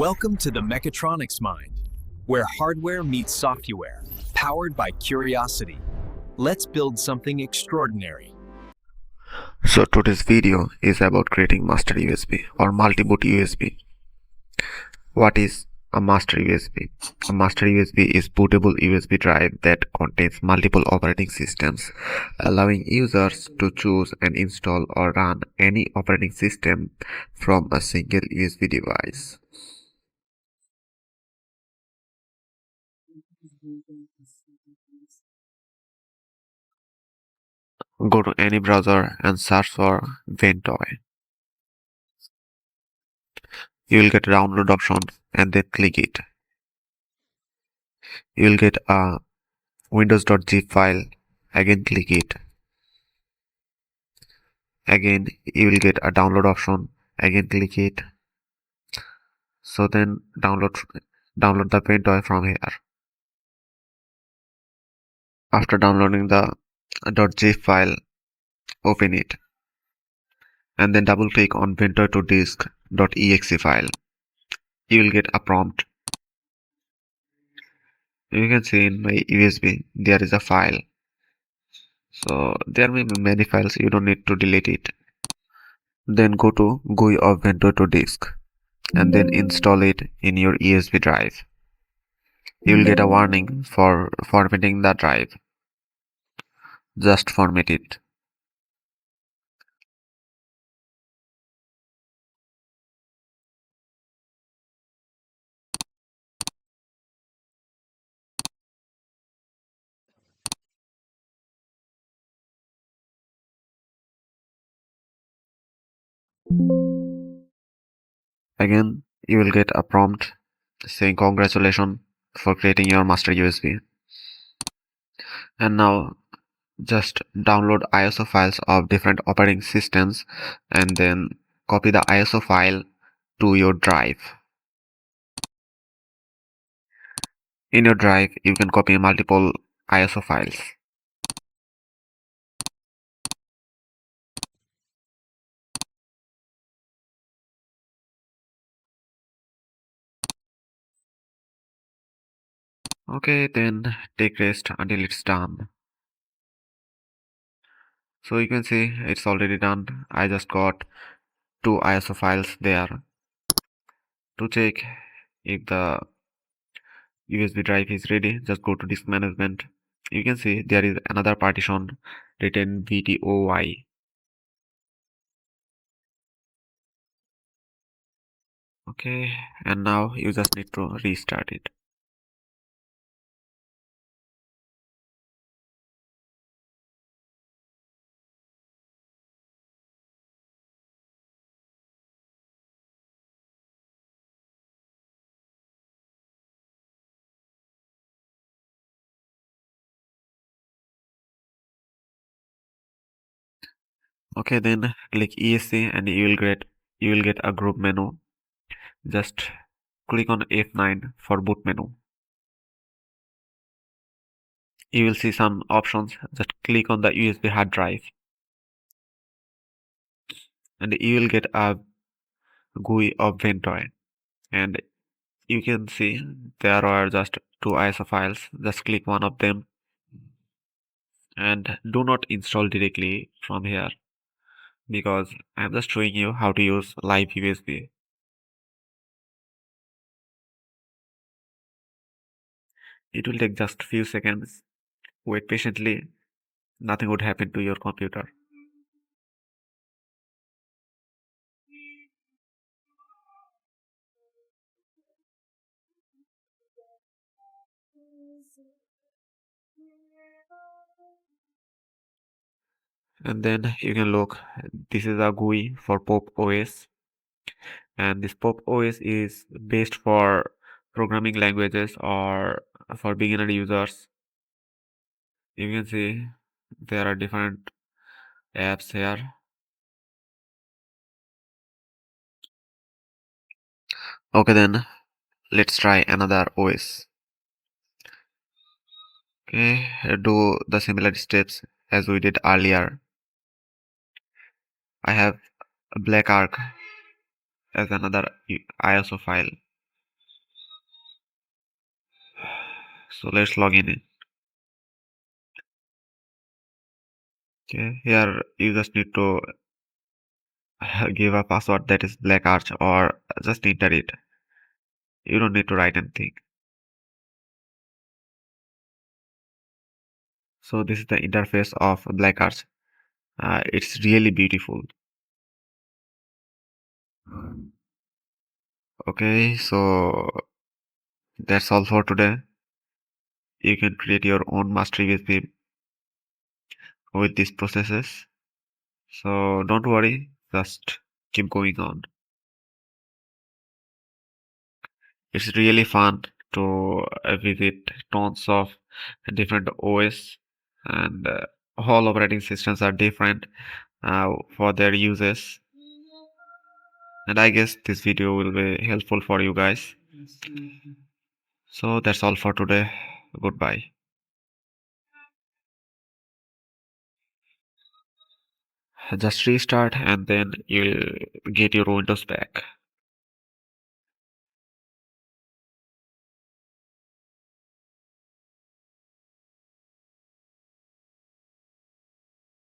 Welcome to the Mechatronics Mind, where hardware meets software, powered by curiosity. Let's build something extraordinary. So today's video is about creating master USB or multi-boot USB. What is a master USB? A master USB is bootable USB drive that contains multiple operating systems, allowing users to choose and install or run any operating system from a single USB device. Go to any browser and search for Ventoy. You will get a download option and then click it. You will get a windows.zip file. Again click it. Again you will get a download option. Again click it. So then download the Ventoy from here. After downloading the .zip file, open it and then double click on Ventoy to disk.exe file. You will get a prompt. You can see in my USB there is a file. So there may be many files, you don't need to delete it. Then go to GUI of Ventoy to disk and then install it in your USB drive. You will get a warning for formatting the drive. Just format it. Again, you will get a prompt saying congratulations for creating your master USB. And now just download ISO files of different operating systems and then copy the ISO file to your drive. In your drive, you can copy multiple ISO files. Okay, then take rest until it's done. So you can see it's already done. I just got 2 ISO files there. To check if the USB drive is ready, just go to disk management. You can see there is another partition written VTOY. Okay, and now you just need to restart it. Okay, then click ESC and you will get a group menu. Just click on F9 for boot menu. You will see some options. Just click on the USB hard drive and you will get a GUI of Ventoy. And you can see there are just 2 ISO files. Just click one of them and do not install directly from here because I'm just showing you how to use live USB. It will take just few seconds. Wait patiently. Nothing would happen to your computer. And then you can look, this is a GUI for Pop OS, and this Pop OS is based for programming languages or for beginner users. You can see there are different apps here. Okay, then let's try another OS. Okay, do the similar steps as we did earlier. I have a black arc as another ISO file. So let's log in. Okay, here you just need to give a password that is black arch or just enter it. You don't need to write anything. So this is the interface of black arch. It's really beautiful. Okay, so that's all for today. You can create your own master USB with these processes. So don't worry, just keep going on. It's really fun to visit tons of different OS, and all operating systems are different for their uses. And I guess this video will be helpful for you guys. So that's all for today. Goodbye. Just restart and then you'll get your Windows back.